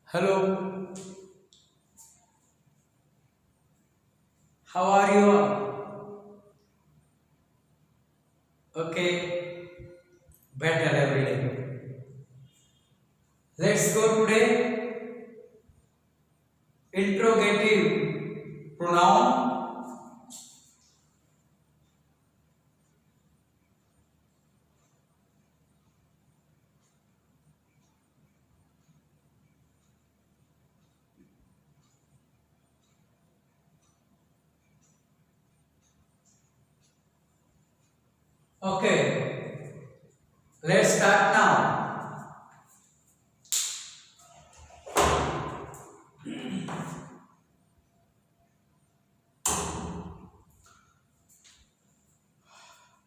Hello, how are you all? Okay, better every day. Let's go today. Interrogative pronoun. Okay, let's start now.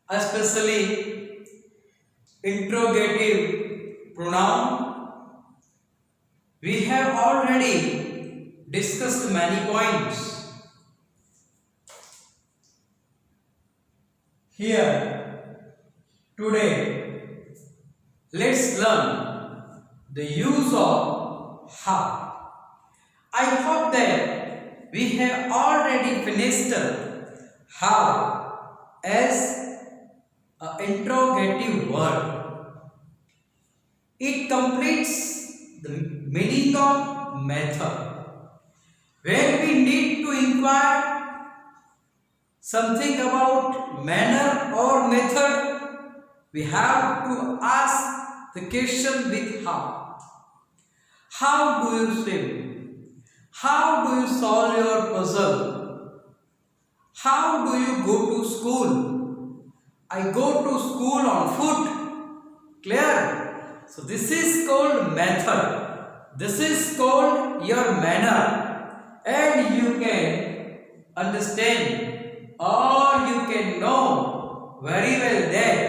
Especially interrogative pronoun. We have already discussed many points. Here, today, let's learn the use of how. I hope that we have already finished how as an interrogative word. It completes the meaning of method. When we need to inquire something about manner or method, we have to ask the question with how. How do you swim? How do you solve your puzzle? How do you go to school? I go to school on foot. Clear? So this is called method. This is called your manner. And you can understand or you can know very well that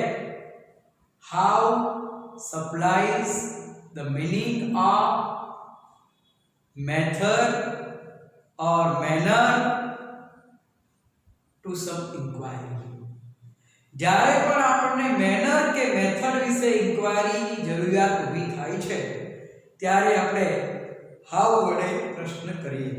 how supplies the meaning of method or manner to some inquiry. જ્યારે પણ આપણને manner કે method વિશે ઇન્ક્વાયરીની જરૂરિયાત ઊભી થાય છે ત્યારે આપણે હાઉ વડે પ્રશ્ન કરીએ.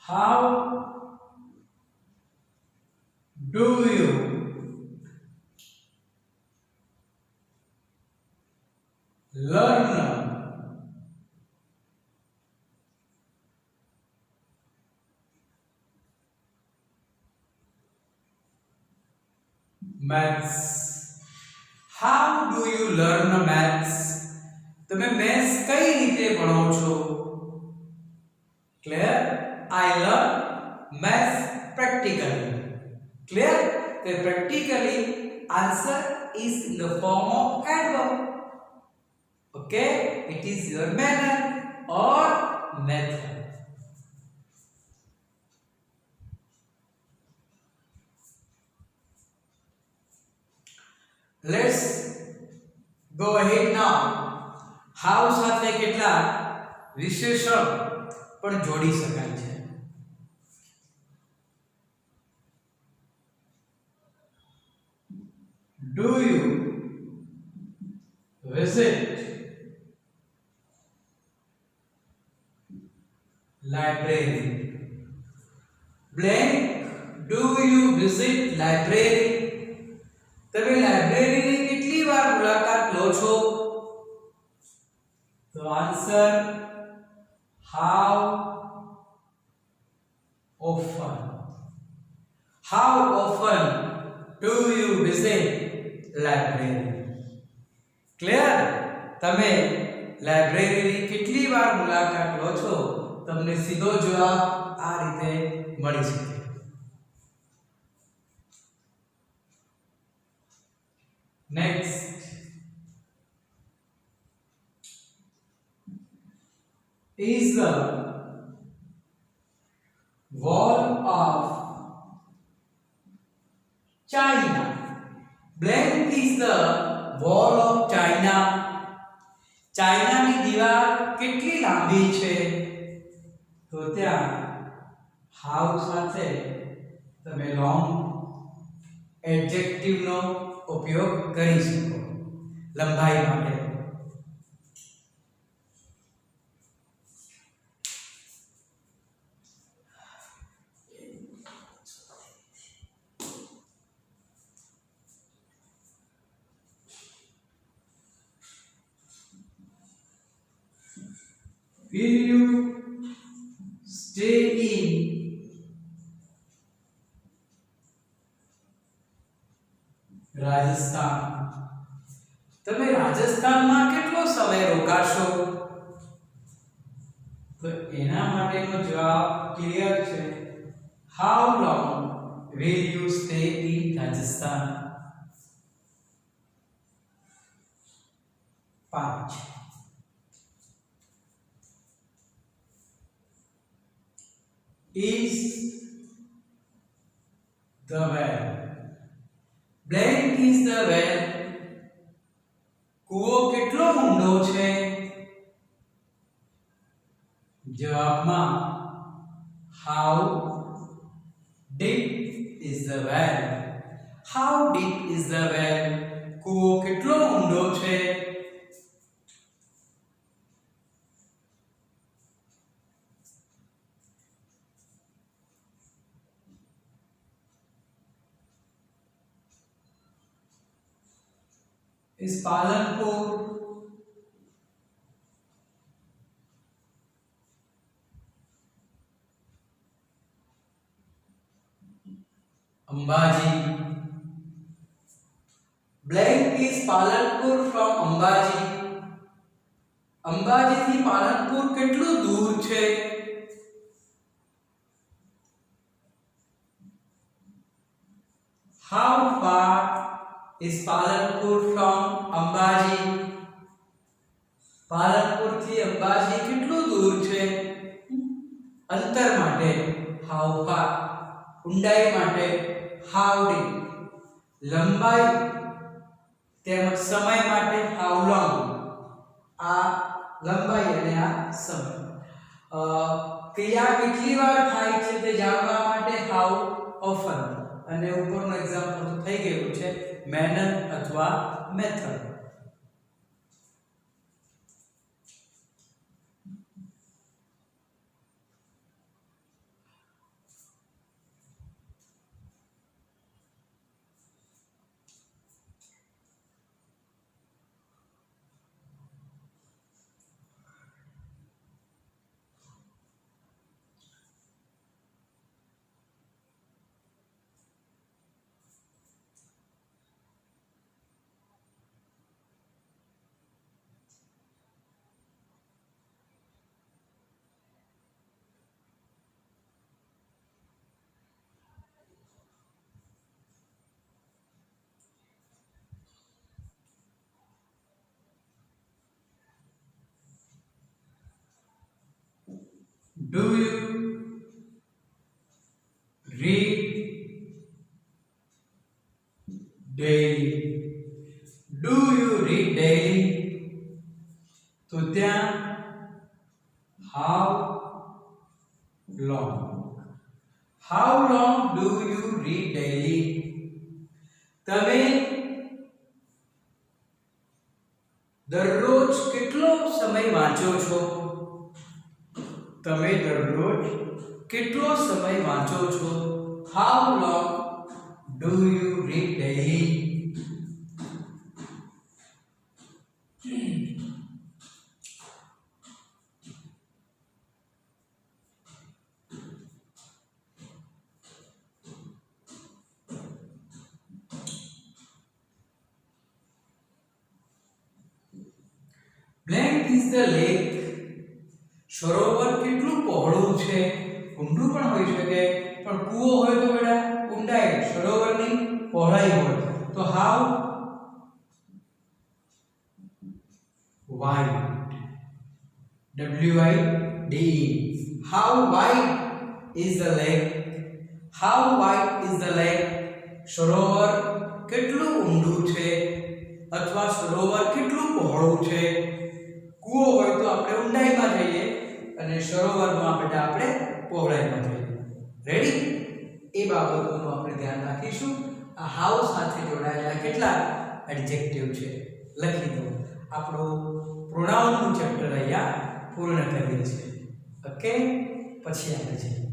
How do you learn maths? How do you learn maths? તમે મેથ્સ કઈ રીતે ભણો છો? Clear? I learn maths practically. Clear? The practically answer is in the form of adverb. Okay? It is your manner or method. Let's go ahead now. How સાથે કેટલા વિશેષણ પણ જોડી શકાય છે. Do you visit library? Blank. Do you visit library? તમે લાઇબ્રેરીની કેટલી વાર મુલાકાત લો છો? તો answer how often. How often do you visit library? Clear? તમે લાઇબ્રેરીની કેટલી વાર મુલાકાત લો છો? તમને સીધો જવાબ આ રીતે મળી શકે. Next, is the wall of China. Blank is the wall of China. ચાઇનાની દીવાલ કેટલી લાંબી છે? તો તો ત્યાં હાઉ સાથે તમે લોંગ એડજેક્ટિવ નો ઉપયોગ કરી શકો લંબાઈ માટે. Will you stay in Rajasthan? તમે રાજસ્થાનમાં કેટલો સમય રોકાશો? તો એના માટેનો જવાબ ક્લિયર છે. How long will you stay in Rajasthan? 5. Is the well? Blank is the well. કૂવો કેટલો ઊંડો છે? જવાબમાં how deep is the well? How deep is the well? કૂવો કેટલો ઊંડો છે? इस Palanpur Ambaji. Blank is Palanpur from Ambaji. Ambaji થી પાલનપુર કેટલું દૂર છે? How far is Palanpur from Ambaji? Palanpur થી અંબાજી કેટલું દૂર છે? અંતર માટે how far, ઊંડાઈ માટે how deep, લંબાઈ તેમજ સમય માટે how long. આ લંબાઈ અને આ સમય. ક્રિયા કેટલી વાર થાય છે તે જાણવા માટે how often. અને ઉપરનો એક્ઝામ્પલ તો થઈ ગયું છે મેનર અથવા method. Do you read daily? Do you read daily? तो ત્યાં how long? How long do you read daily? તમે દરરોજ કેટલો સમય વાંચો છો? તમે દરરોજ કેટલો સમય વાંચો છો? How long do you read daily? Blank is the lake. સરોવર કેટલું પહોળું છે? ઊંડું પણ હોઈ શકે, પણ કૂવો હોય તો બેટા ઊંડાઈ, સરોવરની પહોળાઈ હોય. તો how wide, W-I-D-E. How wide is the lake? How wide is the lake? સરોવર કેટલું ઊંડું છે અથવા સરોવર કેટલું પહોળું છે? કૂવો હોય તો આપણે ઊંડાઈમાં જઈએ અને સરોવરમાં બેટા આપણે બાબતનું આપણે ધ્યાન રાખીશું. આ હાઉ સાથે જોડાયેલા કેટલા એડજેક્ટિવ છે લખી દો. આપણું પ્રોનાઉનનું ચેપ્ટર અહીંયા પૂર્ણ કરીએ છીએ. ઓકે, પછી આપણે જઈએ.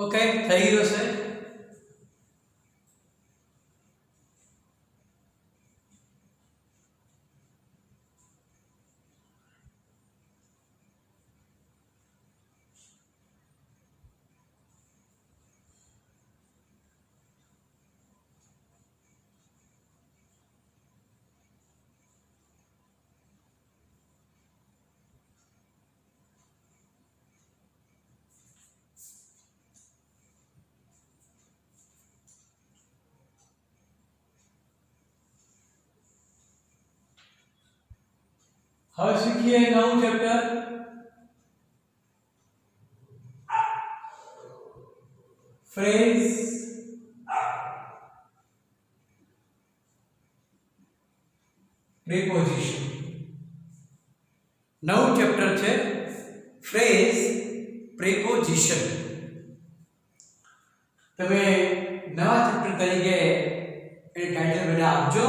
ઓકે, થઈ ગયો છે. હવે શીખીએ નવું ચેપ્ટર ફ્રેઝ પ્રિપોઝિશન. નવું ચેપ્ટર છે ફ્રેઝ પ્રિપોઝિશન. તમે નવા ચેપ્ટર તરીકે એ ટાઇટલ બધા આપજો.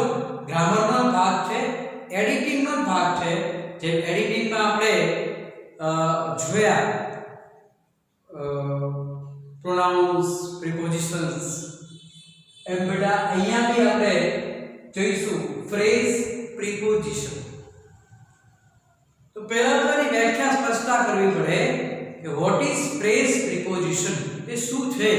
ગ્રામરનો ભાગ છે, એડિટિંગનો ભાગ છે. જે એડિટિંગમાં આપણે જોયા પ્રોનાઉન્સ, પ્રિપોઝિશન્સ, એમ બધા અહીંયા બી આપણે જોઈશું ફ્રેઝ પ્રિપોઝિશન. તો પહેલા તો એની વ્યાખ્યા સ્પષ્ટતા કરવી પડે કે વોટ ઇઝ ફ્રેઝ પ્રિપોઝિશન, એ શું છે.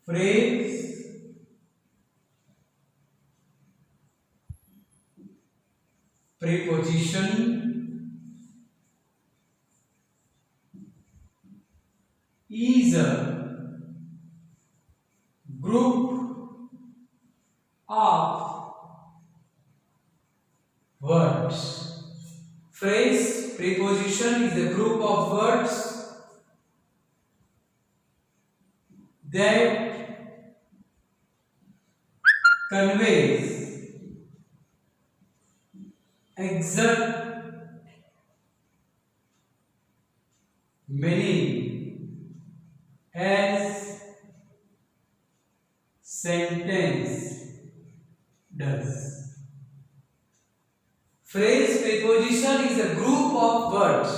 Phrase preposition is a group of words. Phrase preposition is a group of words that conveys exact meaning as sentence does. Phrase preposition is a group of words.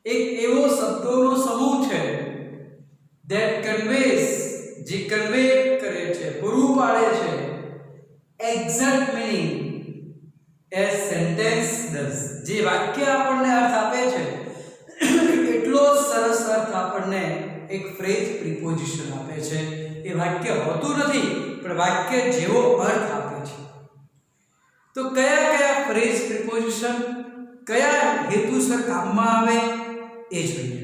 एक एवो शब्दों समूह है that conveys, જે convey કરે છે, પૂરું પાડે છે exact meaning as sentence does. જે વાક્ય આપણને અર્થ આપે છે એટલો સરસ અર્થ આપણને એક ફ્રેઝ પ્રિપોઝિશન આપે છે. એ વાક્ય હોતું નથી પણ વાક્ય જેવો અર્થ આપે છે. તો કયા કયા ફ્રેઝ પ્રિપોઝિશન કયા હેતુસર કામમાં આવે એ જોઈએ.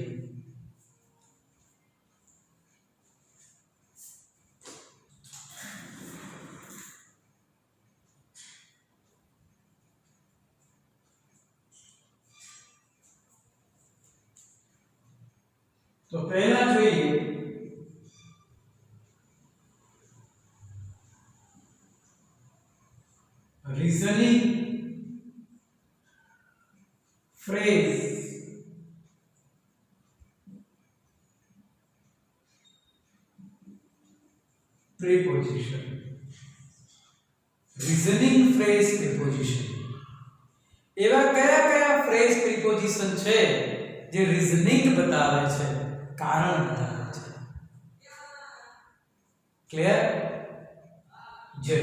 तो पहला જોઈએ reasoning phrase preposition. reasoning phrase preposition એવા કયા કયા ફ્રેઝ પ્રિપોઝિશન છે જે રીઝનિંગ બતાવે છે, કારણ બતાવે છે. ક્લિયર? જે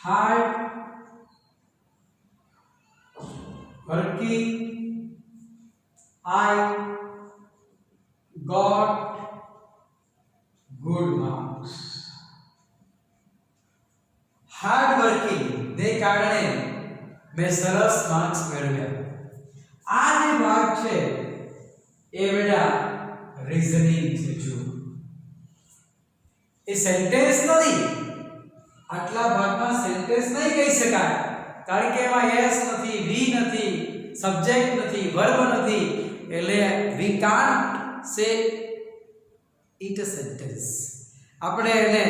hard working, I got good marks. Hard working ने कारणे मैं सरस मार्क्स मेळव्या. आ जे भाग छे ए बेटा रीजनिंग छे. जो ए सेंटेन्स नहीं, आटला भागमां सेंटेन्स नहीं कही शकाय कारण के एमां एस नहीं, वी नहीं, सब्जेक्ट नहीं, वर्ब नहीं, એટલે we can't say it a sentence. આપણે એને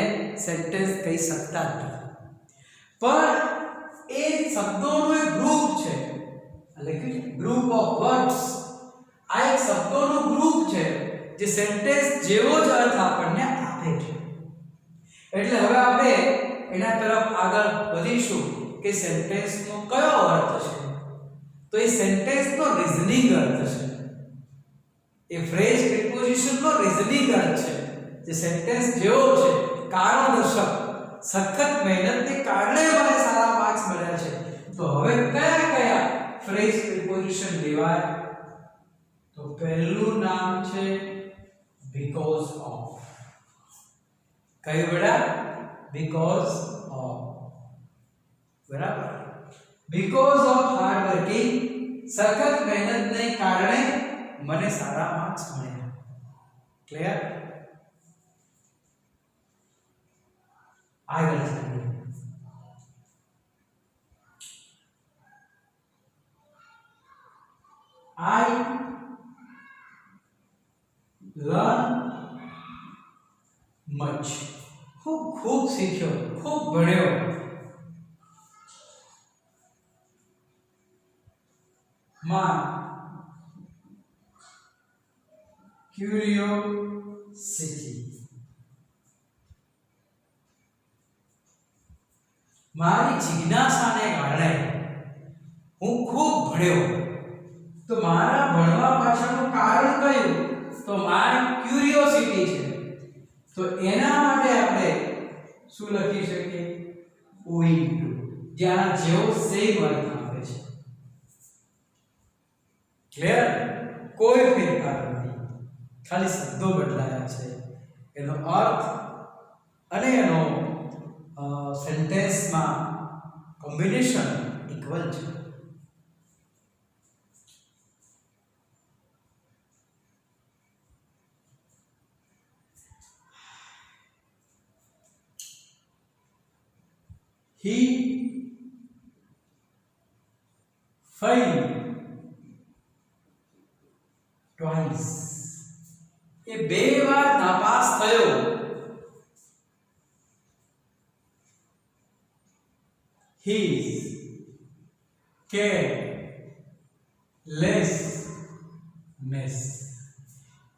સેન્ટેન્સ કહી શકતા નથી. પણ એ શબ્દોનું એક ગ્રુપ છે, એટલે કે ગ્રુપ ઓફ વર્ડ્સ. આ એક શબ્દોનું ગ્રુપ છે જે સેન્ટેન્સ જેવો જ અર્થ આપણને આપે છે. એટલે હવે આપણે એના તરફ આગળ વધીશું કે સેન્ટેન્સનો કયો અર્થ છે. તો એ સેન્ટેન્સનો રીઝનિંગ અર્થ છે, એ ફ્રેઝ પ્રિપોઝિશનનો રીઝનિંગ અર્થ છે, જે સેન્ટેન્સ જેવો છે, કારણદર્શક, સખત મહેનતને કારણે મને સારા માર્ક્સ મળ્યા છે. તો હવે કયા કયા ફ્રેઝ પ્રિપોઝિશન લેવાય? તો પહેલું નામ છે because of. કયું બેટા? because of. બરાબર. because of hard working, સખત મહેનતને કારણે મને સારા માર્ક્સ મળ્યા. ક્લિયર? આગળ ચાલીએ. I learn much. खूब सीख्यो, खूब भण्यो. My curiosity. મારી જિજ્ઞાસાને કારણે હું ખૂબ ભણ્યો. તો મારા ભણવા પાછળનું કારણ કયું? તો માય ક્યુરિયોસિટી છે. તો એના માટે આપણે શું લખી શકીએ? owing to, જ્યાં જેવો સેમ અર્થ આપે છે. ક્લિયર? કોઈ ફેરફાર નથી, ખાલી શબ્દો બદલાયા છે, એનો અર્થ અને એનો સેન્ટેન્સમાં કોમ્બિનેશન ઇક્વલ છે. He failed twice. એ બે વાર નાપાસ થયો. His carelessness,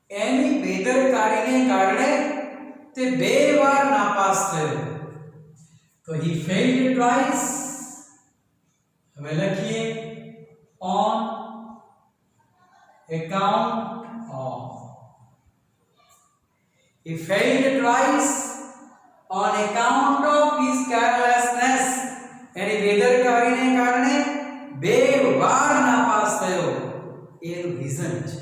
એની બેદરકારીને કારણે તે બે વાર નાપાસ થયો. તો he failed twice. હવે લખીએ on account of. He failed twice on account of his carelessness. એની બેદરકારીને કારણે બે વાર નાપાસ થયો. એનું રીઝન છે.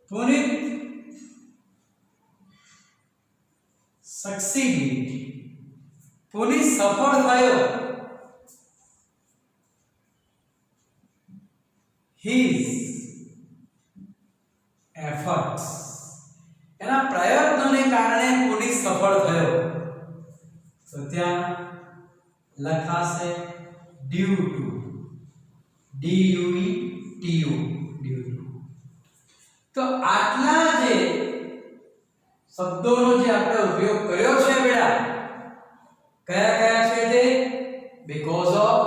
પુનિત succeeded. પુનિત સફળ થયો. his efforts, એના પ્રયત્નોને કારણે પુનિત સફળ થયો. તો ત્યાં લખાશે due to, D-U-E-T-U, due to. તો આટલા જે શબ્દોનો જે આપણે ઉપયોગ કર્યો છે બેટા, કયા કયા છે તે? because of,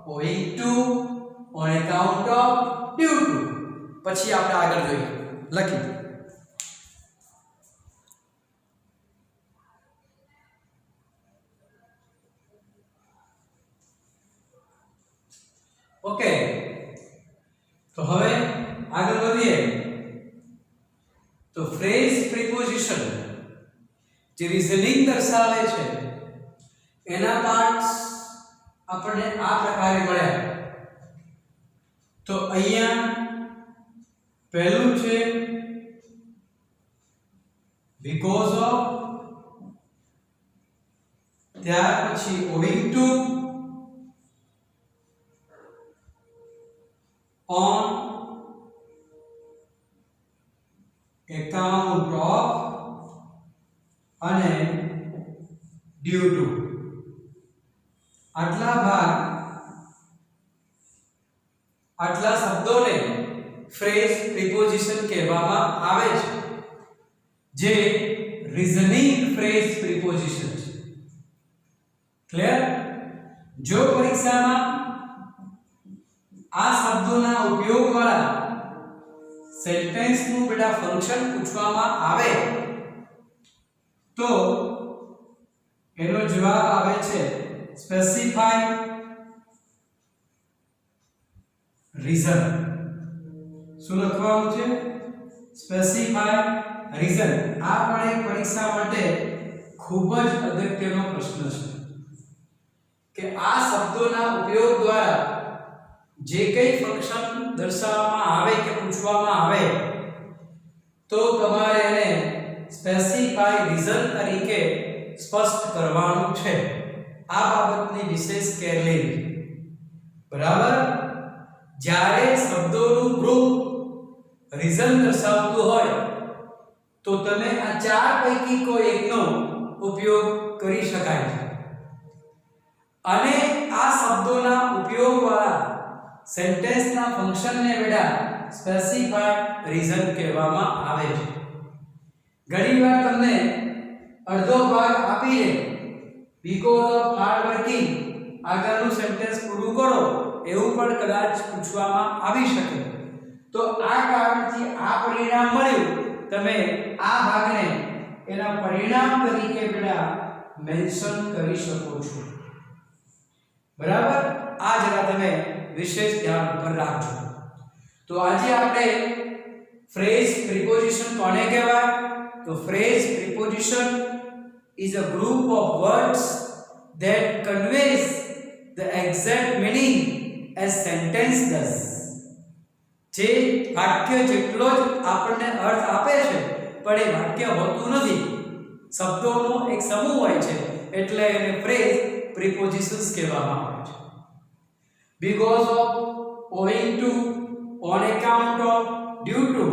owing to, on account of, due to. પછી આપણે આગળ જોઈએ. લખી ઓકે. તો હવે આગળ વધીએ. તો ફ્રેઝ પ્રિપોઝિશન જે રીઝનિંગ દર્શાવે છે એના પાર્ટ્સ આપણને આ પ્રકારે મળ્યા. તો અહીંયા પહેલું છે because of, ત્યાર પછી owing to, on account of અને due to. આટલા ભાગ શબ્દોને ફ્રેઝ પ્રિપોઝિશન કહેવામાં આવે છે, જે રીઝનિંગ ફ્રેઝ પ્રિપોઝિશન છે. ક્લિયર? જો પરીક્ષામાં આ શબ્દોના ઉપયોગ વાળા સેન્ટેન્સ નું બેટા ફંક્શન પૂછવામાં આવે તો એનો જવાબ આવે છે સ્પેસિફાઈ રીઝન. શું લખવાનું છે? Specify reason. આ પણ એક પરીક્ષા માટે ખૂબ જ અગત્યનો પ્રશ્ન છે કે આ શબ્દોના ઉપયોગ દ્વારા જે કંઈ ફંક્શન દર્શાવવામાં આવે કે પૂછવામાં આવે તો તમારે એને સ્પેસિફાઈ રીઝન તરીકે સ્પષ્ટ કરવાનું છે. આ બાબતની વિશેષ કેર લેવી. બરાબર? જ્યારે શબ્દોનું ગ્રુપ રીઝન દર્શાવતું હોય તો તમે આ ચાર પૈકી કોઈ એકનો ઉપયોગ કરી શકાય છે, અને આ શબ્દોના ઉપયોગ વાળા સેન્ટેન્સના ફંક્શનને બેટા સ્પેસિફાઈડ રીઝન કહેવામાં આવે છે. ઘણીવાર તમને અડધો ભાગ આપીને બીકોઝ ઓફ હાર્ડ વર્કિંગ આગળનું સેન્ટેન્સ પૂરું કરો એવું પણ કદાચ પૂછવામાં આવી શકે. તો આ કારણથી આ પરિણામ મળ્યું, તમે આ ભાગને એના પરિણામ તરીકે બેટા મેન્શન કરી શકો છો. બરાબર? આ જરા તમે વિશેષ ધ્યાન પર રાખજો. તો આજે આપણે ફ્રેઝ પ્રિપોઝિશન કોને કહેવાય? તો phrase preposition is a group of words that conveys the exact meaning as sentence does. જે વાક્ય જેટલો જ આપણને અર્થ આપે છે પણ એ વાક્ય હોતું નથી, શબ્દોનો એક સમૂહ હોય છે, એટલે એને ફ્રેઝ પ્રિપોઝિશન્સ કહેવામાં આવે છે. because of, owing to, on account of, due to,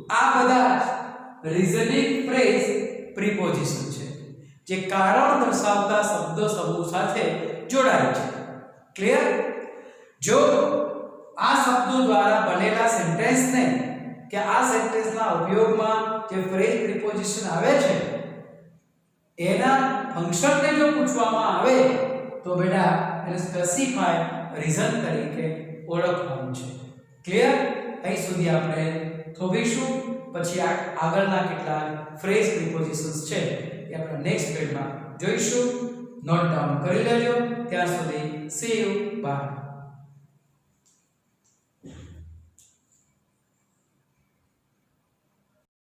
આ બધા રીઝનિંગ ફ્રેઝ પ્રિપોઝિશન છે જે કારણ દર્શાવતા શબ્દ સમૂહ સાથે જોડાય છે. ક્લિયર? જો આ શબ્દો દ્વારા બનેલા સેન્ટેન્સને કે આ સેન્ટેન્સના ઉપયોગમાં જે ફ્રેઝ પ્રિપોઝિશન આવે છે એના ફંક્શનને જો પૂછવામાં આવે તો બેટા એને સ્પેસિફાઈ રીઝન તરીકે ઓળખવાનું છે. ક્લિયર? અહીં સુધી આપણે થોભીશું, પછી આગળના કેટલાક ફ્રેઝ પ્રિપોઝિશન્સ છે એ આપણે નેક્સ્ટ પેજમાં જોઈશું. નોટ ડાઉન કરી લેજો. ત્યાં સુધી સી યુ. બાય.